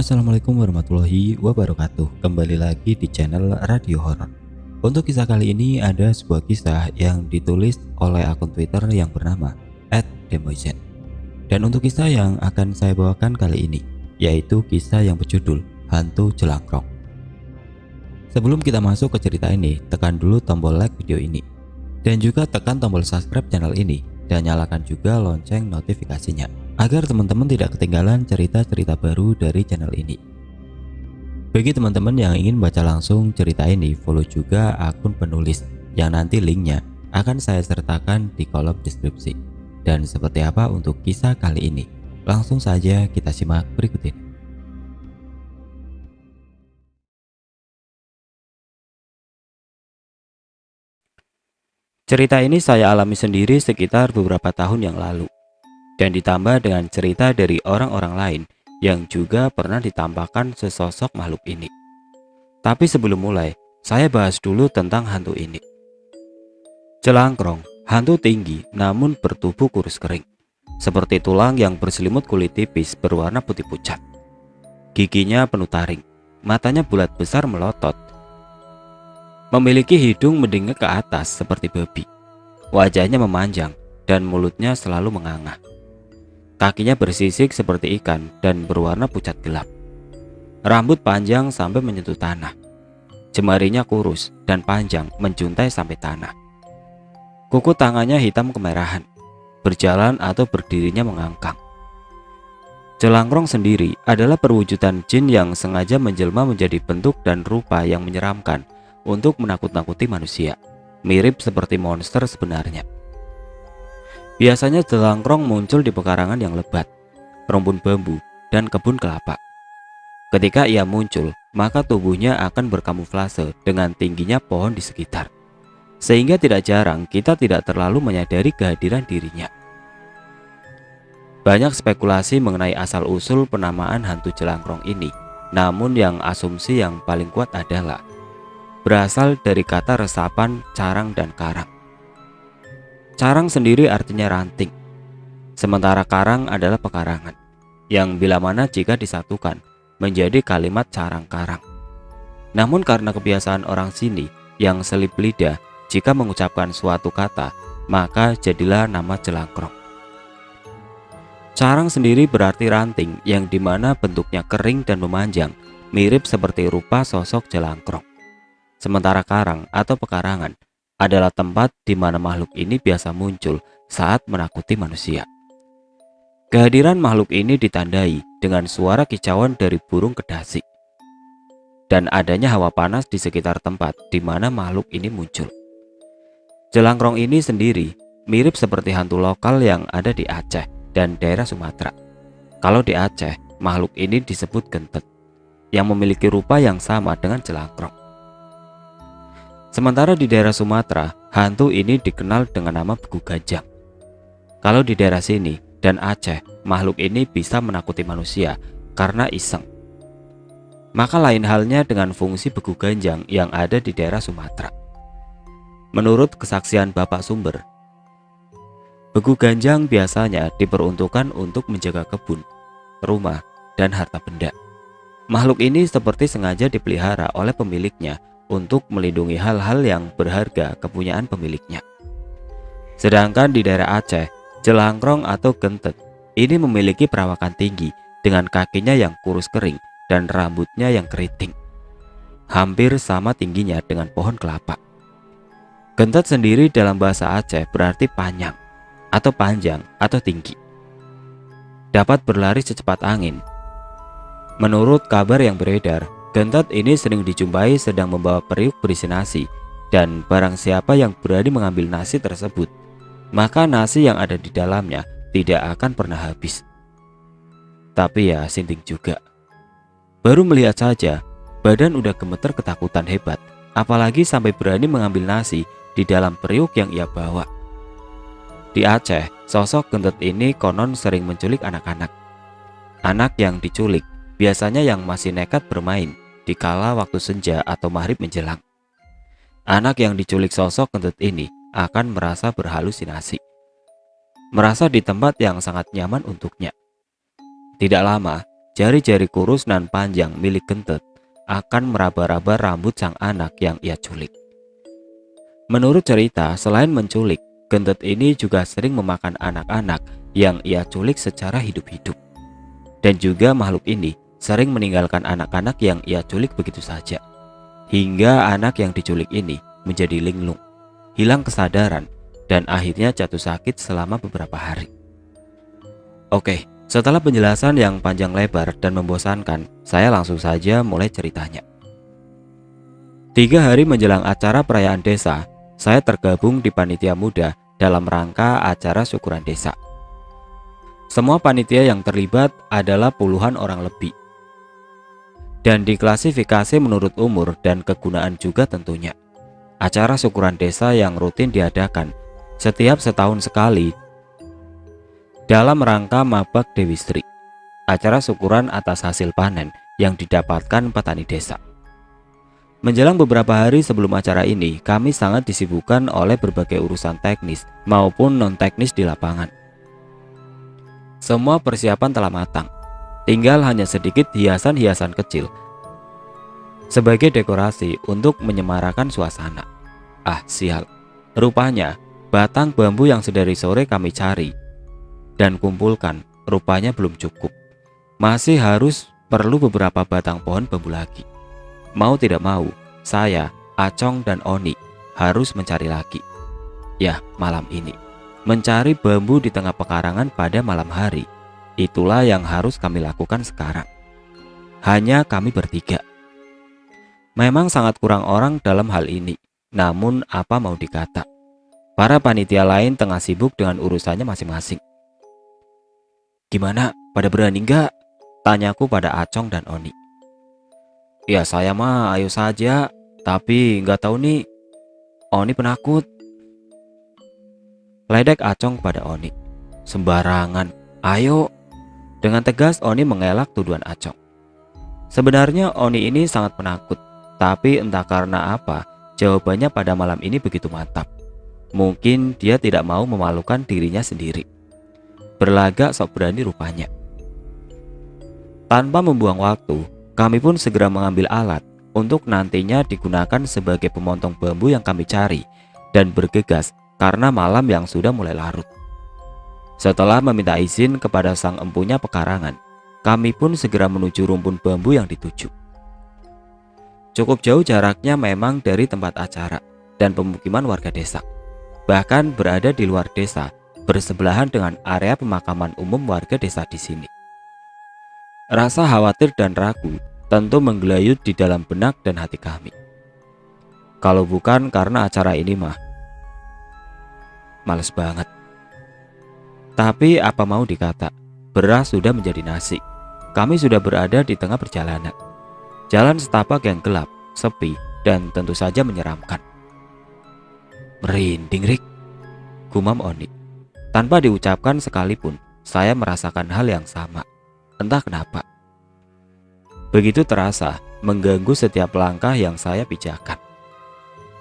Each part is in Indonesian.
Assalamualaikum warahmatullahi wabarakatuh. Kembali lagi di channel Radio Horor. Untuk kisah kali ini ada sebuah kisah yang ditulis oleh akun Twitter yang bernama @demoisen. Dan untuk kisah yang akan saya bawakan kali ini yaitu kisah yang berjudul Hantu Jelangkrong. Sebelum kita masuk ke cerita ini, tekan dulu tombol like video ini dan juga tekan tombol subscribe channel ini dan nyalakan juga lonceng notifikasinya agar teman-teman tidak ketinggalan cerita-cerita baru dari channel ini. Bagi teman-teman yang ingin baca langsung cerita ini, follow juga akun penulis yang nanti linknya akan saya sertakan di kolom deskripsi. Dan seperti apa untuk kisah kali ini? Langsung saja kita simak berikut ini. Cerita ini saya alami sendiri sekitar beberapa tahun yang lalu, dan ditambah dengan cerita dari orang-orang lain yang juga pernah ditampakkan sesosok makhluk ini. Tapi sebelum mulai, saya bahas dulu tentang hantu ini. Jelangkrong, hantu tinggi namun bertubuh kurus kering, seperti tulang yang berselimut kulit tipis berwarna putih pucat. Giginya penuh taring, matanya bulat besar melotot. Memiliki hidung mendengek ke atas seperti babi. Wajahnya memanjang dan mulutnya selalu menganga. Kakinya bersisik seperti ikan dan berwarna pucat gelap. Rambut panjang sampai menyentuh tanah. Jemarinya kurus dan panjang menjuntai sampai tanah. Kuku tangannya hitam kemerahan. Berjalan atau berdirinya mengangkang. Jelangkrong sendiri adalah perwujudan jin yang sengaja menjelma menjadi bentuk dan rupa yang menyeramkan untuk menakut-nakuti manusia, mirip seperti monster sebenarnya. Biasanya jelangkrong muncul di pekarangan yang lebat, rumpun bambu, dan kebun kelapa. Ketika ia muncul, maka tubuhnya akan berkamuflase dengan tingginya pohon di sekitar, sehingga tidak jarang kita tidak terlalu menyadari kehadiran dirinya. Banyak spekulasi mengenai asal-usul penamaan hantu jelangkrong ini, namun yang asumsi yang paling kuat adalah berasal dari kata resapan carang dan karang. Carang sendiri artinya ranting, sementara karang adalah pekarangan, yang bila mana jika disatukan menjadi kalimat carang-karang. Namun karena kebiasaan orang sini yang selip lidah jika mengucapkan suatu kata, maka jadilah nama jelangkrong. Carang sendiri berarti ranting yang dimana bentuknya kering dan memanjang, mirip seperti rupa sosok jelangkrong. Sementara karang atau pekarangan adalah tempat di mana makhluk ini biasa muncul saat menakuti manusia. Kehadiran makhluk ini ditandai dengan suara kicauan dari burung kedasi dan adanya hawa panas di sekitar tempat di mana makhluk ini muncul. Jelangkrong ini sendiri mirip seperti hantu lokal yang ada di Aceh dan daerah Sumatera. Kalau di Aceh, makhluk ini disebut gentet, yang memiliki rupa yang sama dengan jelangkrong. Sementara di daerah Sumatera, hantu ini dikenal dengan nama Begu Ganjang. Kalau di daerah sini dan Aceh, makhluk ini bisa menakuti manusia karena iseng. Maka lain halnya dengan fungsi Begu Ganjang yang ada di daerah Sumatera. Menurut kesaksian Bapak Sumber, Begu Ganjang biasanya diperuntukkan untuk menjaga kebun, rumah, dan harta benda. Makhluk ini seperti sengaja dipelihara oleh pemiliknya untuk melindungi hal-hal yang berharga kepunyaan pemiliknya. Sedangkan di daerah Aceh, jelangkrong atau gentet ini memiliki perawakan tinggi dengan kakinya yang kurus kering dan rambutnya yang keriting, hampir sama tingginya dengan pohon kelapa. Gentet sendiri dalam bahasa Aceh berarti panjang atau panjang atau tinggi. Dapat berlari secepat angin. Menurut kabar yang beredar, gentet ini sering dijumpai sedang membawa periuk berisi nasi, dan barang siapa yang berani mengambil nasi tersebut, maka nasi yang ada di dalamnya tidak akan pernah habis. Tapi ya sinting juga. Baru melihat saja, badan udah gemeter ketakutan hebat, apalagi sampai berani mengambil nasi di dalam periuk yang ia bawa. Di Aceh, sosok gentet ini konon sering menculik anak-anak. Anak yang diculik biasanya yang masih nekat bermain di kala waktu senja atau maghrib menjelang. Anak yang diculik sosok gentet ini akan merasa berhalusinasi, merasa di tempat yang sangat nyaman untuknya. Tidak lama, jari-jari kurus nan panjang milik Gentet akan meraba-raba rambut sang anak yang ia culik. Menurut cerita, selain menculik, Gentet ini juga sering memakan anak-anak yang ia culik secara hidup-hidup. Dan juga makhluk ini sering meninggalkan anak-anak yang ia culik begitu saja. Hingga anak yang diculik ini menjadi linglung, hilang kesadaran, dan akhirnya jatuh sakit selama beberapa hari. Oke, setelah penjelasan yang panjang lebar dan membosankan, saya langsung saja mulai ceritanya. 3 hari menjelang acara perayaan desa, saya tergabung di panitia muda dalam rangka acara syukuran desa. Semua panitia yang terlibat adalah puluhan orang lebih. Dan diklasifikasi menurut umur dan kegunaan juga tentunya. Acara syukuran desa yang rutin diadakan setiap setahun sekali dalam rangka Mabak Dewi Sri, acara syukuran atas hasil panen yang didapatkan petani desa. Menjelang beberapa hari sebelum acara ini, kami sangat disibukkan oleh berbagai urusan teknis maupun non-teknis di lapangan. Semua persiapan telah matang, tinggal hanya sedikit hiasan-hiasan kecil sebagai dekorasi untuk menyemarakan suasana. Ah, sial. Rupanya, batang bambu yang sedari sore kami cari dan kumpulkan rupanya belum cukup. Masih harus perlu beberapa batang pohon bambu lagi. Mau tidak mau, saya, Acong, dan Oni harus mencari lagi. Ya, malam ini. Mencari bambu di tengah pekarangan pada malam hari. Itulah yang harus kami lakukan sekarang. Hanya kami bertiga. Memang sangat kurang orang dalam hal ini. Namun apa mau dikata, para panitia lain tengah sibuk dengan urusannya masing-masing. Gimana, pada berani nggak? Tanyaku pada Acong dan Oni. Ya saya mah ayo saja, tapi nggak tahu nih, Oni penakut. Ledek Acong pada Oni. Sembarangan, ayo. Dengan tegas Oni mengelak tuduhan Acong. Sebenarnya Oni ini sangat penakut, tapi entah karena apa, jawabannya pada malam ini begitu mantap. Mungkin dia tidak mau memalukan dirinya sendiri. Berlagak sok berani rupanya. Tanpa membuang waktu, kami pun segera mengambil alat untuk nantinya digunakan sebagai pemotong bambu yang kami cari dan bergegas karena malam yang sudah mulai larut. Setelah meminta izin kepada sang empunya pekarangan, kami pun segera menuju rumpun bambu yang dituju. Cukup jauh jaraknya memang dari tempat acara dan pemukiman warga desa. Bahkan berada di luar desa, bersebelahan dengan area pemakaman umum warga desa di sini. Rasa khawatir dan ragu tentu menggelayut di dalam benak dan hati kami. Kalau bukan karena acara ini mah, males banget. Tapi apa mau dikata, beras sudah menjadi nasi. Kami sudah berada di tengah perjalanan. Jalan setapak yang gelap, sepi, dan tentu saja menyeramkan. Merinding, Rik, gumam Oni. Tanpa diucapkan sekalipun, saya merasakan hal yang sama. Entah kenapa. Begitu terasa mengganggu setiap langkah yang saya pijakan.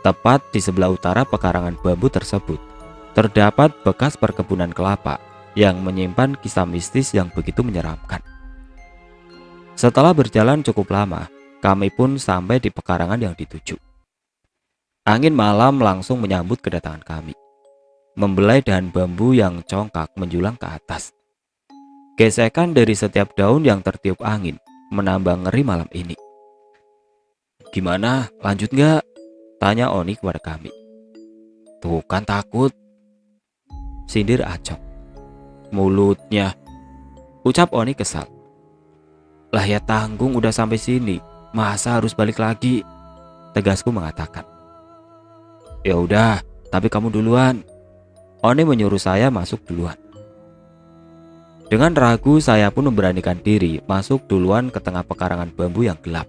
Tepat di sebelah utara pekarangan bambu tersebut, terdapat bekas perkebunan kelapa yang menyimpan kisah mistis yang begitu menyeramkan. Setelah berjalan cukup lama, kami pun sampai di pekarangan yang dituju. Angin malam langsung menyambut kedatangan kami, membelai dahan bambu yang congkak menjulang ke atas. Gesekan dari setiap daun yang tertiup angin menambah ngeri malam ini. Gimana, lanjut nggak? Tanya Oni kepada kami. Tuh kan takut, sindir Acong. Mulutnya, ucap Oni kesal. Lah ya tanggung udah sampai sini, masa harus balik lagi? Tegasku mengatakan. Ya udah, tapi kamu duluan. Oni menyuruh saya masuk duluan. Dengan ragu saya pun memberanikan diri masuk duluan ke tengah pekarangan bambu yang gelap.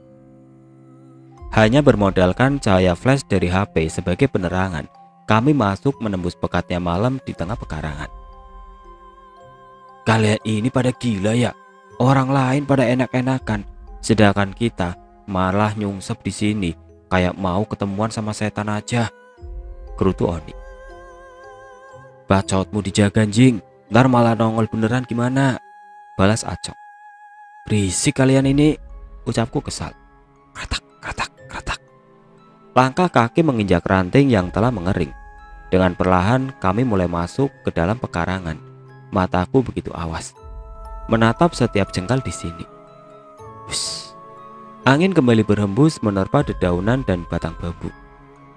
Hanya bermodalkan cahaya flash dari HP sebagai penerangan, kami masuk menembus pekatnya malam di tengah pekarangan. Kalian ini pada gila ya? Orang lain pada enak-enakan, sedangkan kita malah nyungsep di sini kayak mau ketemuan sama setan aja. Gerutu Oni. Bacotmu dijaga anjing, ntar malah nongol beneran gimana? Balas Acong. Berisik kalian ini, ucapku kesal. Kratak, kratak, kratak. Langkah kaki menginjak ranting yang telah mengering. Dengan perlahan kami mulai masuk ke dalam pekarangan. Mataku begitu awas, menatap setiap jengkal di sini. Hush. Angin kembali berhembus menerpa dedaunan dan batang bambu.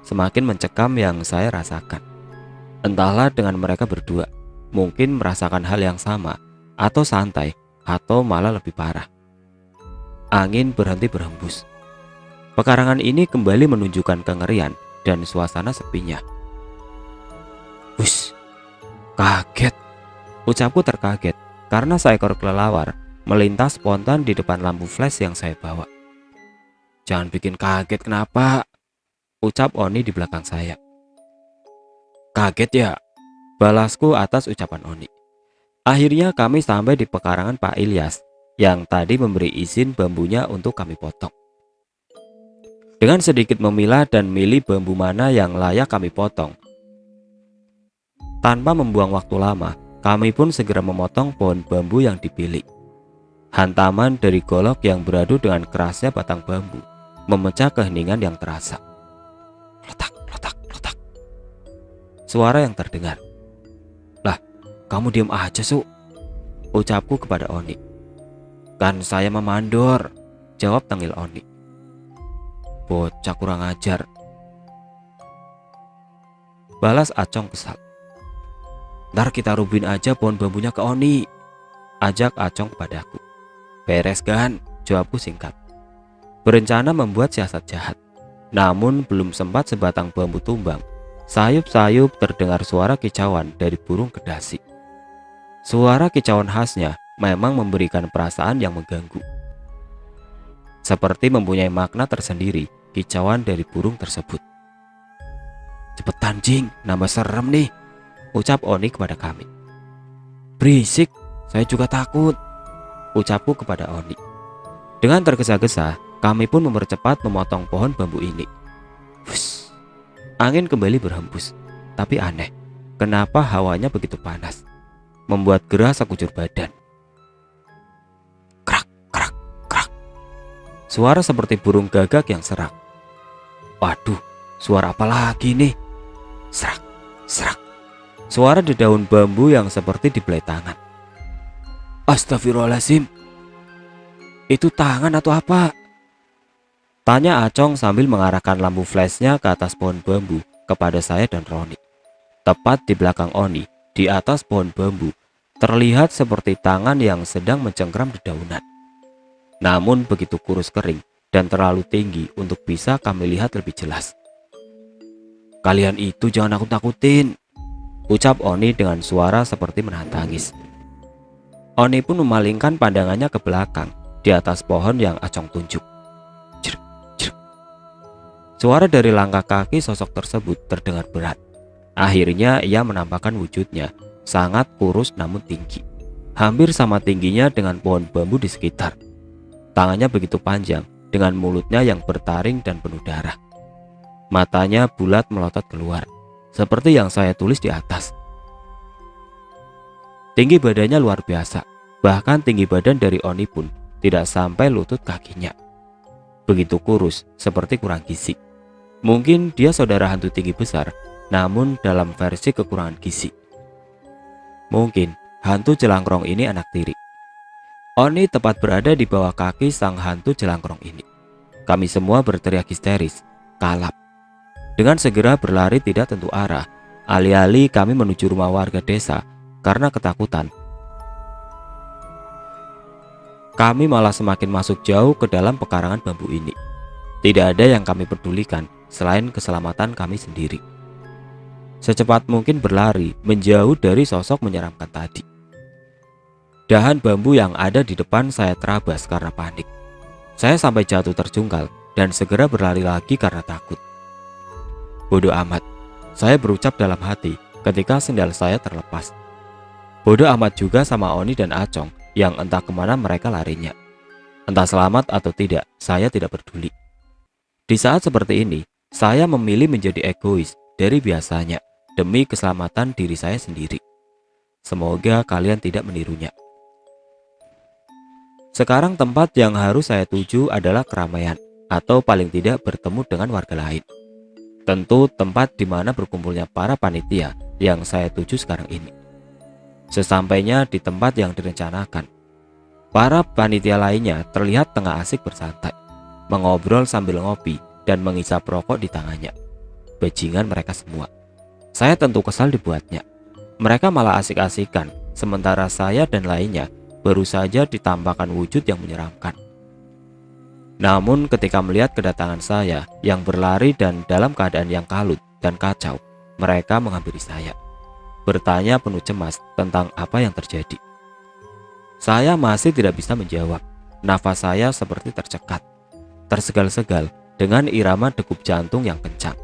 Semakin mencekam yang saya rasakan. Entahlah dengan mereka berdua, mungkin merasakan hal yang sama, atau santai, atau malah lebih parah. Angin berhenti berhembus. Pekarangan ini kembali menunjukkan kengerian dan suasana sepinya. Hush. Kaget, ucapku terkaget karena seekor kelelawar melintas spontan di depan lampu flash yang saya bawa. Jangan bikin kaget kenapa? Ucap Oni di belakang saya. Kaget ya? Balasku atas ucapan Oni. Akhirnya kami sampai di pekarangan Pak Ilyas yang tadi memberi izin bambunya untuk kami potong. Dengan sedikit memilah dan milih bambu mana yang layak kami potong. Tanpa membuang waktu lama, kami pun segera memotong pohon bambu yang dipilih. Hantaman dari golok yang beradu dengan kerasnya batang bambu memecah keheningan yang terasa. Letak, letak, letak. Suara yang terdengar. Lah, kamu diam aja, Su, ucapku kepada Oni. Kan saya memandor, jawab tengil Oni. Bocah kurang ajar, balas Acong kesal. Ntar kita rubin aja pohon bambunya ke Oni, ajak Acong padaku. Beres kan, jawabku singkat. Berencana membuat siasat jahat. Namun belum sempat sebatang bambu tumbang, sayup-sayup terdengar suara kicauan dari burung kedasi. Suara kicauan khasnya memang memberikan perasaan yang mengganggu. Seperti mempunyai makna tersendiri kicauan dari burung tersebut. Cepetan Jing, nambah serem nih, ucap Oni kepada kami. Berisik, saya juga takut, ucapku kepada Oni. Dengan tergesa-gesa, kami pun mempercepat memotong pohon bambu ini. Wush. Angin kembali berhembus, tapi aneh, kenapa hawanya begitu panas, membuat gerah sekujur badan. Krak, krak, krak. Suara seperti burung gagak yang serak. Waduh, suara apa lagi nih? Serak, serak. Suara di daun bambu yang seperti dibelai tangan. Astagfirullahaladzim. Itu tangan atau apa? Tanya Acong sambil mengarahkan lampu flashnya ke atas pohon bambu kepada saya dan Roni. Tepat di belakang Oni, di atas pohon bambu, terlihat seperti tangan yang sedang mencengkram dedaunan. Namun begitu kurus kering dan terlalu tinggi untuk bisa kami lihat lebih jelas. Kalian itu jangan nakut-nakutin, ucap Oni dengan suara seperti menahan tangis. Oni pun memalingkan pandangannya ke belakang, di atas pohon yang Acong tunjuk. Jer, jer. Suara dari langkah kaki sosok tersebut terdengar berat. Akhirnya ia menampakkan wujudnya, sangat kurus namun tinggi. Hampir sama tingginya dengan pohon bambu di sekitar. Tangannya begitu panjang, dengan mulutnya yang bertaring dan penuh darah. Matanya bulat melotot keluar, seperti yang saya tulis di atas. Tinggi badannya luar biasa, bahkan tinggi badan dari Oni pun tidak sampai lutut kakinya. Begitu kurus, seperti kurang gizi. Mungkin dia saudara hantu tinggi besar, namun dalam versi kekurangan gizi. Mungkin hantu jelangkrong ini anak tiri. Oni tepat berada di bawah kaki sang hantu jelangkrong ini. Kami semua berteriak histeris, kalap. Dengan segera berlari tidak tentu arah, alih-alih kami menuju rumah warga desa karena ketakutan. Kami malah semakin masuk jauh ke dalam pekarangan bambu ini. Tidak ada yang kami pedulikan selain keselamatan kami sendiri. Secepat mungkin berlari menjauh dari sosok menyeramkan tadi. Dahan bambu yang ada di depan saya terabas karena panik. Saya sampai jatuh terjungkal dan segera berlari lagi karena takut. Bodoh amat, saya berucap dalam hati ketika sendal saya terlepas. Bodoh amat juga sama Oni dan Acong yang entah kemana mereka larinya. Entah selamat atau tidak, saya tidak peduli. Di saat seperti ini, saya memilih menjadi egois dari biasanya demi keselamatan diri saya sendiri. Semoga kalian tidak menirunya. Sekarang tempat yang harus saya tuju adalah keramaian atau paling tidak bertemu dengan warga lain. Tentu tempat di mana berkumpulnya para panitia yang saya tuju sekarang ini. Sesampainya di tempat yang direncanakan, para panitia lainnya terlihat tengah asik bersantai, mengobrol sambil ngopi dan mengisap rokok di tangannya. Bajingan mereka semua. Saya tentu kesal dibuatnya. Mereka malah asik-asikan, sementara saya dan lainnya baru saja ditampakkan wujud yang menyeramkan. Namun ketika melihat kedatangan saya yang berlari dan dalam keadaan yang kalut dan kacau, mereka menghampiri saya, bertanya penuh cemas tentang apa yang terjadi. Saya masih tidak bisa menjawab. Nafas saya seperti tercekat, tersegal-segal dengan irama degup jantung yang kencang.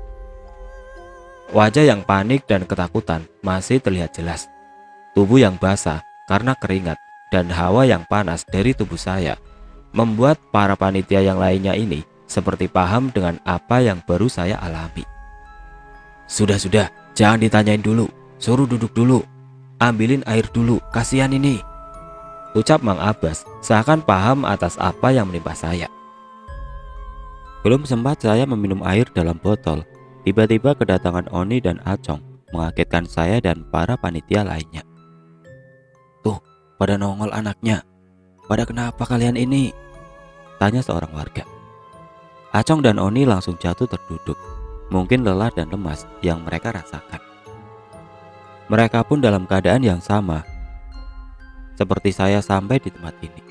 Wajah yang panik dan ketakutan masih terlihat jelas. Tubuh yang basah karena keringat dan hawa yang panas dari tubuh saya membuat para panitia yang lainnya ini seperti paham dengan apa yang baru saya alami. Sudah, jangan ditanyain dulu. Suruh duduk dulu. Ambilin air dulu, kasihan ini. Ucap Mang Abbas seakan paham atas apa yang menimpa saya. Belum sempat saya meminum air dalam botol, tiba-tiba kedatangan Oni dan Acong mengagetkan saya dan para panitia lainnya. Tuh, pada nongol anaknya. Pada kenapa kalian ini? Tanya seorang warga. Acong dan Oni langsung jatuh terduduk, mungkin lelah dan lemas yang mereka rasakan. Mereka pun dalam keadaan yang sama seperti saya sampai di tempat ini,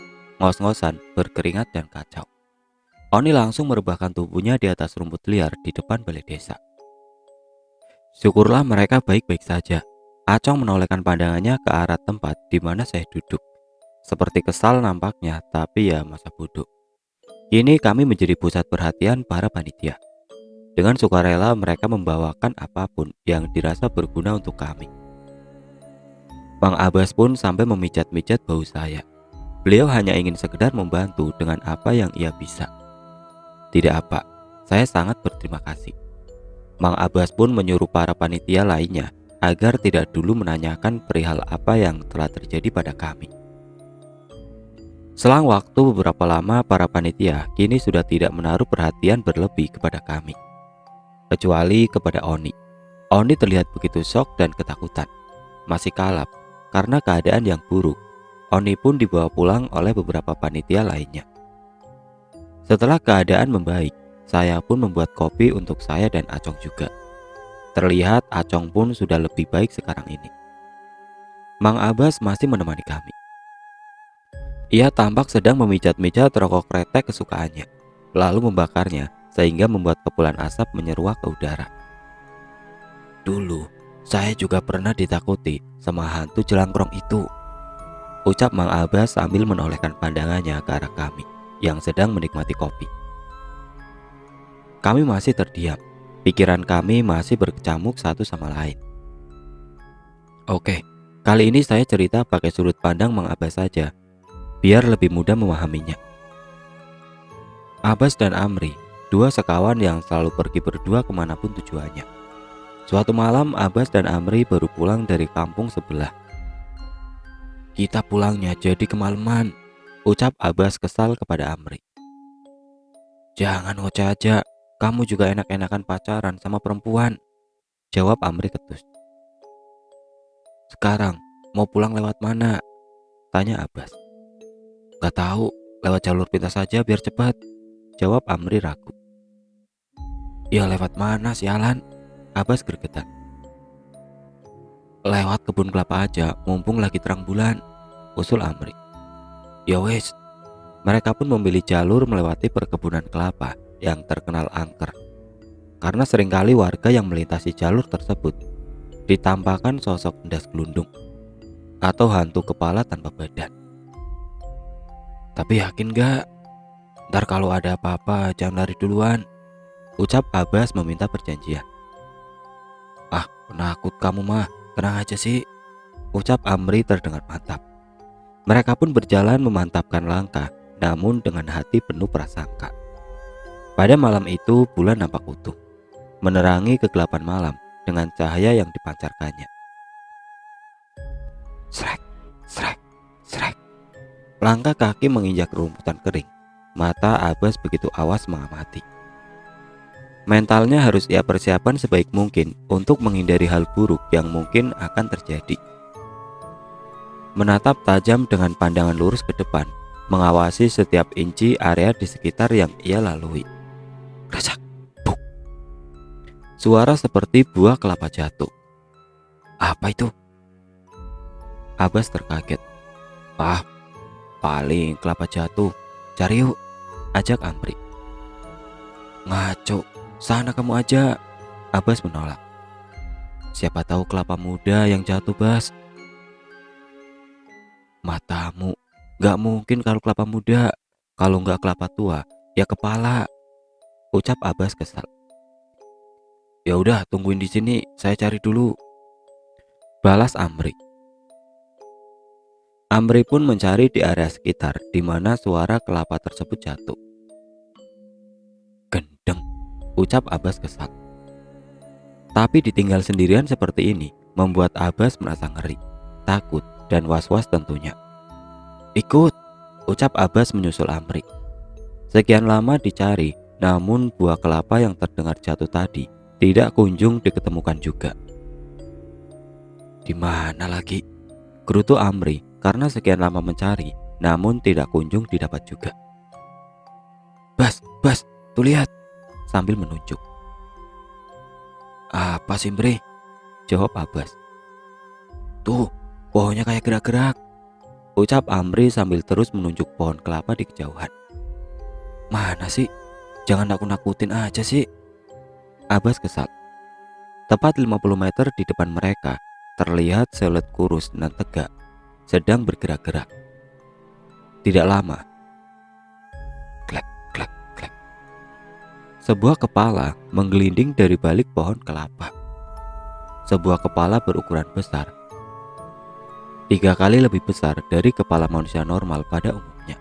ngos-ngosan, berkeringat dan kacau. Oni langsung merebahkan tubuhnya di atas rumput liar di depan balai desa. Syukurlah mereka baik-baik saja. Acong menolehkan pandangannya ke arah tempat di mana saya duduk. Seperti kesal nampaknya, tapi ya masa bodoh. Kini kami menjadi pusat perhatian para panitia. Dengan sukarela mereka membawakan apapun yang dirasa berguna untuk kami. Bang Abbas pun sampai memijat-mijat bau saya. Beliau hanya ingin sekedar membantu dengan apa yang ia bisa. Tidak apa, saya sangat berterima kasih. Bang Abbas pun menyuruh para panitia lainnya agar tidak dulu menanyakan perihal apa yang telah terjadi pada kami. Selang waktu beberapa lama, para panitia kini sudah tidak menaruh perhatian berlebih kepada kami, kecuali kepada Oni. Oni terlihat begitu syok dan ketakutan, masih kalap karena keadaan yang buruk. Oni pun dibawa pulang oleh beberapa panitia lainnya. Setelah keadaan membaik, saya pun membuat kopi untuk saya dan Acong juga. Terlihat Acong pun sudah lebih baik sekarang ini. Mang Abbas masih menemani kami. Ia tampak sedang memijat-mijat rokok kretek kesukaannya, lalu membakarnya sehingga membuat kepulan asap menyeruak ke udara. Dulu, saya juga pernah ditakuti sama hantu jelangkrong itu, ucap Mang Abbas sambil menolehkan pandangannya ke arah kami yang sedang menikmati kopi. Kami masih terdiam, pikiran kami masih berkecamuk satu sama lain. Oke, kali ini saya cerita pakai sudut pandang Mang Abbas saja, biar lebih mudah memahaminya. Abbas dan Amri, dua sekawan yang selalu pergi berdua kemanapun tujuannya. Suatu malam Abbas dan Amri baru pulang dari kampung sebelah. Kita pulangnya jadi kemalaman, ucap Abbas kesal kepada Amri. Jangan ngoceh aja, kamu juga enak-enakan pacaran sama perempuan, jawab Amri ketus. Sekarang mau pulang lewat mana? Tanya Abbas. Gak tahu, lewat jalur pintas saja biar cepat, jawab Amri ragu. Ya lewat mana sialan? Abbas gregetan. Lewat kebun kelapa aja, mumpung lagi terang bulan, usul Amri. Ya wes. Mereka pun memilih jalur melewati perkebunan kelapa yang terkenal angker. Karena seringkali warga yang melintasi jalur tersebut ditampakkan sosok endas gelundung atau hantu kepala tanpa badan. Tapi yakin gak? Ntar kalau ada apa-apa jangan lari duluan, ucap Abbas meminta perjanjian. Ah, penakut kamu mah, tenang aja sih, ucap Amri terdengar mantap. Mereka pun berjalan memantapkan langkah, namun dengan hati penuh prasangka. Pada malam itu bulan nampak utuh, menerangi kegelapan malam dengan cahaya yang dipancarkannya. Srek, srek, srek. Langkah kaki menginjak rumputan kering. Mata Abbas begitu awas mengamati. Mentalnya harus ia persiapkan sebaik mungkin untuk menghindari hal buruk yang mungkin akan terjadi. Menatap tajam dengan pandangan lurus ke depan, mengawasi setiap inci area di sekitar yang ia lalui. Rasak, buk. Suara seperti buah kelapa jatuh. Apa itu? Abbas terkaget. Ah, paling kelapa jatuh. Cari yuk, ajak Amri. Ngaco, sana kamu aja. Abbas menolak. Siapa tahu kelapa muda yang jatuh, Bas. Matamu, gak mungkin kalau kelapa muda. Kalau nggak kelapa tua, ya kepala. Ucap Abbas kesal. Ya udah, tungguin di sini, saya cari dulu. Balas Amri. Amri pun mencari di area sekitar di mana suara kelapa tersebut jatuh. Gendeng, ucap Abbas kesal. Tapi ditinggal sendirian seperti ini membuat Abbas merasa ngeri, takut, dan was-was tentunya. Ikut, ucap Abbas menyusul Amri. Sekian lama dicari, namun buah kelapa yang terdengar jatuh tadi tidak kunjung diketemukan juga. Di mana lagi? Gerutu Amri karena sekian lama mencari, namun tidak kunjung didapat juga. Bas, tuh lihat, sambil menunjuk. Apa sih, Bre? Jawab Abbas. Tuh, pohonnya kayak gerak-gerak, ucap Amri sambil terus menunjuk pohon kelapa di kejauhan. Mana sih? Jangan nakut-nakutin aja sih. Abbas kesal. Tepat 50 meter di depan mereka, terlihat siluet kurus dan tegak, sedang bergerak-gerak. Tidak lama, klek, klek, klek. Sebuah kepala menggelinding dari balik pohon kelapa. Sebuah kepala berukuran besar, 3 kali lebih besar dari kepala manusia normal pada umumnya.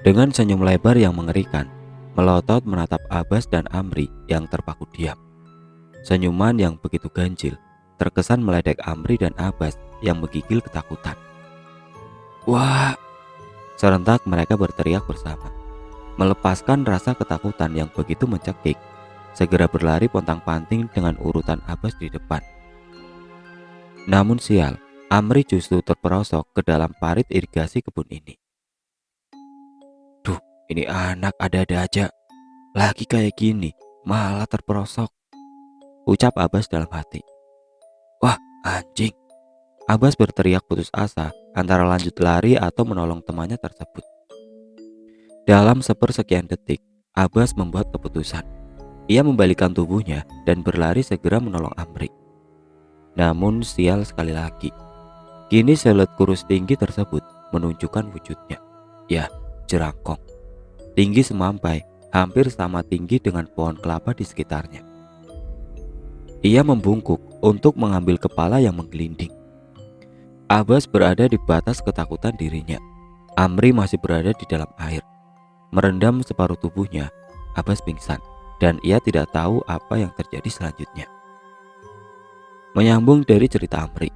Dengan senyum lebar yang mengerikan, melotot menatap Abbas dan Amri yang terpaku diam. Senyuman yang begitu ganjil terkesan meledek Amri dan Abbas yang menggigil ketakutan. Wah! Serentak mereka berteriak bersama, melepaskan rasa ketakutan yang begitu mencekik, segera berlari pontang-panting dengan urutan Abbas di depan. Namun sial, Amri justru terperosok ke dalam parit irigasi kebun ini. Duh, ini anak ada-ada aja. Lagi kayak gini, malah terperosok, ucap Abbas dalam hati. Wah, anjing. Abbas berteriak putus asa antara lanjut lari atau menolong temannya tersebut. Dalam sepersekian detik, Abbas membuat keputusan. Ia membalikkan tubuhnya dan berlari segera menolong Amri. Namun sial sekali lagi. Kini siluet kurus tinggi tersebut menunjukkan wujudnya. Ya, jerangkong. Tinggi semampai, hampir sama tinggi dengan pohon kelapa di sekitarnya. Ia membungkuk untuk mengambil kepala yang menggelinding. Abbas berada di batas ketakutan dirinya. Amri masih berada di dalam air. Merendam separuh tubuhnya, Abbas pingsan dan ia tidak tahu apa yang terjadi selanjutnya. Menyambung dari cerita Amri,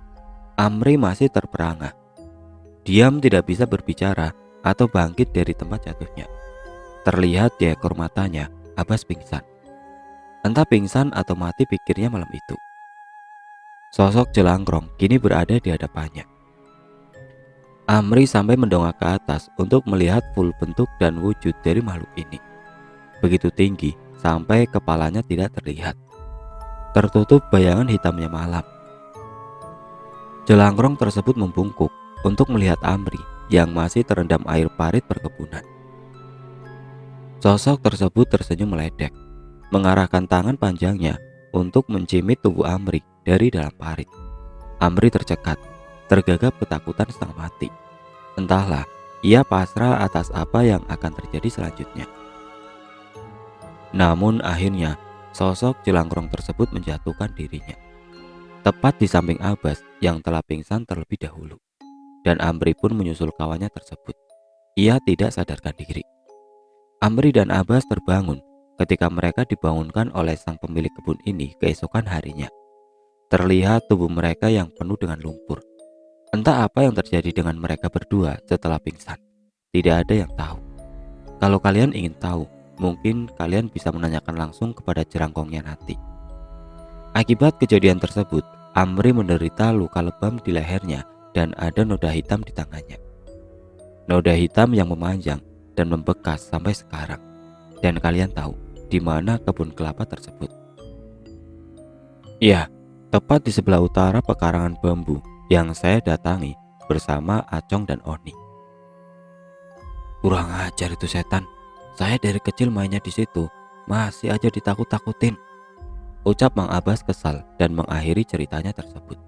Amri masih terperangah. Diam, tidak bisa berbicara atau bangkit dari tempat jatuhnya. Terlihat di ekor matanya, Abbas pingsan. Entah pingsan atau mati pikirnya malam itu. Sosok Jelangkrong kini berada di hadapannya. Amri sampai mendongak ke atas untuk melihat full bentuk dan wujud dari makhluk ini. Begitu tinggi sampai kepalanya tidak terlihat. Tertutup bayangan hitamnya malam. Jelangkrong tersebut membungkuk untuk melihat Amri yang masih terendam air parit perkebunan. Sosok tersebut tersenyum meledek, mengarahkan tangan panjangnya untuk mencimit tubuh Amri dari dalam parit. Amri tercekat, tergagap ketakutan setengah mati. Entahlah, ia pasrah atas apa yang akan terjadi selanjutnya. Namun akhirnya, sosok Jelangkrong tersebut menjatuhkan dirinya. Tepat di samping Abbas yang telah pingsan terlebih dahulu. Dan Amri pun menyusul kawannya tersebut. Ia tidak sadarkan diri. Amri dan Abbas terbangun ketika mereka dibangunkan oleh sang pemilik kebun ini keesokan harinya. Terlihat tubuh mereka yang penuh dengan lumpur. Entah apa yang terjadi dengan mereka berdua setelah pingsan. Tidak ada yang tahu. Kalau kalian ingin tahu, mungkin kalian bisa menanyakan langsung kepada jerangkongnya nanti. Akibat kejadian tersebut, Amri menderita luka lebam di lehernya dan ada noda hitam di tangannya. Noda hitam yang memanjang dan membekas sampai sekarang. Dan kalian tahu di mana kebun kelapa tersebut? Iya, tepat di sebelah utara pekarangan bambu yang saya datangi bersama Acong dan Oni. Kurang ajar itu setan. Saya dari kecil mainnya di situ, masih aja ditakut-takutin. Ucap Mang Abbas kesal dan mengakhiri ceritanya tersebut.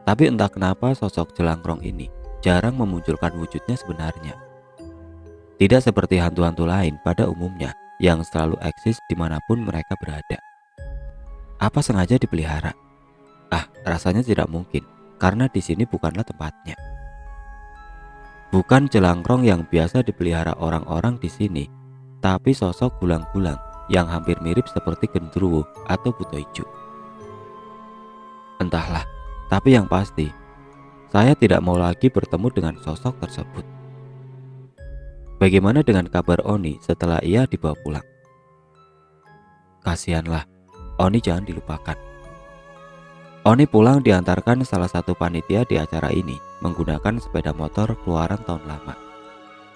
Tapi entah kenapa sosok Jelangkrong ini jarang memunculkan wujudnya sebenarnya. Tidak seperti hantu-hantu lain pada umumnya yang selalu eksis dimanapun mereka berada. Apa sengaja dipelihara? Rasanya tidak mungkin, karena di sini bukanlah tempatnya. Bukan Jelangkrong yang biasa dipelihara orang-orang di sini, tapi sosok gulang-gulang yang hampir mirip seperti genderuwo atau buto ijo. Entahlah, tapi yang pasti, saya tidak mau lagi bertemu dengan sosok tersebut. Bagaimana dengan kabar Oni setelah ia dibawa pulang? Kasihanlah, Oni jangan dilupakan. Oni pulang diantarkan salah satu panitia di acara ini menggunakan sepeda motor keluaran tahun lama.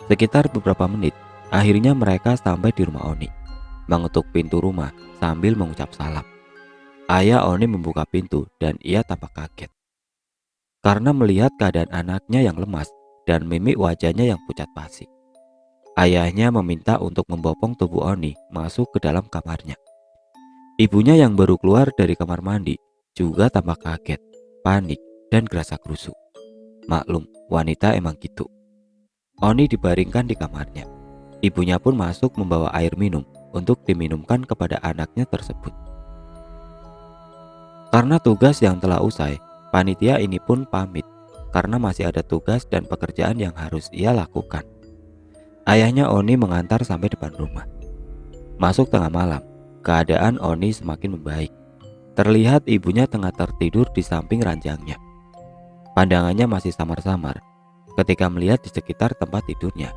Sekitar beberapa menit, akhirnya mereka sampai di rumah Oni. Mengetuk pintu rumah sambil mengucap salam. Ayah Oni membuka pintu dan ia tampak kaget. Karena melihat keadaan anaknya yang lemas dan mimik wajahnya yang pucat pasi. Ayahnya meminta untuk membopong tubuh Oni masuk ke dalam kamarnya. Ibunya yang baru keluar dari kamar mandi juga tampak kaget, panik, dan gerasa gerusuk. Maklum, wanita emang gitu. Oni dibaringkan di kamarnya. Ibunya pun masuk membawa air minum untuk diminumkan kepada anaknya tersebut. Karena tugas yang telah usai, panitia ini pun pamit karena masih ada tugas dan pekerjaan yang harus ia lakukan. Ayahnya Oni mengantar sampai depan rumah. Masuk tengah malam, keadaan Oni semakin membaik. Terlihat ibunya tengah tertidur di samping ranjangnya. Pandangannya masih samar-samar ketika melihat di sekitar tempat tidurnya.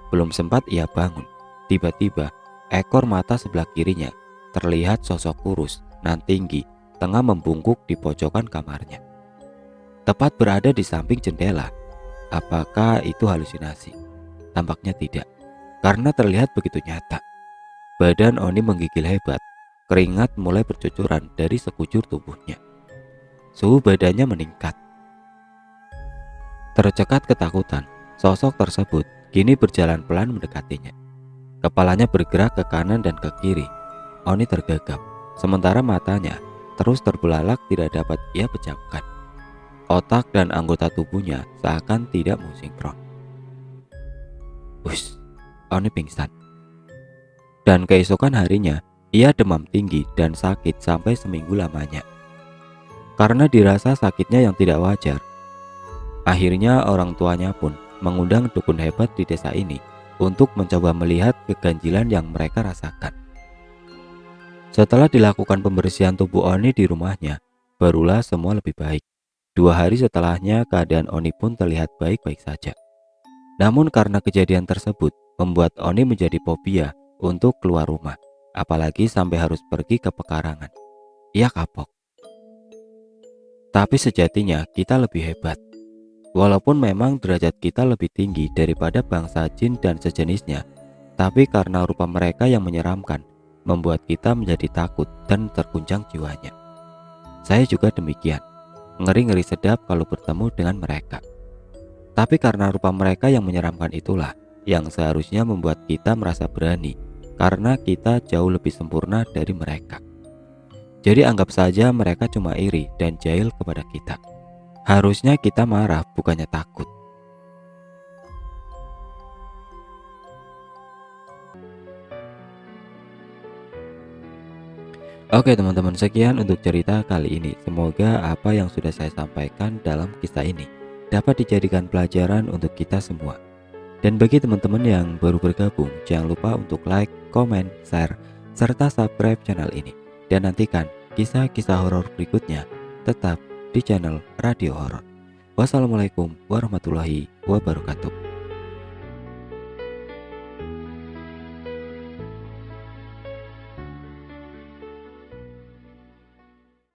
Belum sempat ia bangun, tiba-tiba ekor mata sebelah kirinya terlihat sosok kurus nan tinggi tengah membungkuk di pojokan kamarnya. Tepat berada di samping jendela. Apakah itu halusinasi? Tampaknya tidak, karena terlihat begitu nyata. Badan Oni menggigil hebat. Keringat mulai bercucuran dari sekujur tubuhnya. Suhu badannya meningkat. Tercekat ketakutan, sosok tersebut kini berjalan pelan mendekatinya. Kepalanya bergerak ke kanan dan ke kiri. Oni tergagap, sementara matanya terus terbelalak tidak dapat ia pejamkan. Otak dan anggota tubuhnya seakan tidak mau sinkron. Ush, Oni pingsan. Dan keesokan harinya, ia demam tinggi dan sakit sampai seminggu lamanya. Karena dirasa sakitnya yang tidak wajar, akhirnya orang tuanya pun mengundang dukun hebat di desa ini untuk mencoba melihat keganjilan yang mereka rasakan. Setelah dilakukan pembersihan tubuh Oni di rumahnya, barulah semua lebih baik. 2 hari setelahnya keadaan Oni pun terlihat baik-baik saja. Namun karena kejadian tersebut membuat Oni menjadi fobia untuk keluar rumah. Apalagi sampai harus pergi ke pekarangan. Ia kapok. Tapi sejatinya kita lebih hebat. Walaupun memang derajat kita lebih tinggi daripada bangsa jin dan sejenisnya, tapi karena rupa mereka yang menyeramkan, membuat kita menjadi takut dan terguncang jiwanya. Saya juga demikian. Ngeri-ngeri sedap kalau bertemu dengan mereka. Tapi karena rupa mereka yang menyeramkan itulah yang seharusnya membuat kita merasa berani, karena kita jauh lebih sempurna dari mereka. Jadi anggap saja mereka cuma iri dan jahil kepada kita. Harusnya kita marah, bukannya takut. Oke teman-teman, sekian untuk cerita kali ini. Semoga apa yang sudah saya sampaikan dalam kisah ini dapat dijadikan pelajaran untuk kita semua. Dan bagi teman-teman yang baru bergabung, jangan lupa untuk like, komen, share, serta subscribe channel ini. Dan nantikan kisah-kisah horor berikutnya tetap di channel Radio Horor. Wassalamualaikum warahmatullahi wabarakatuh.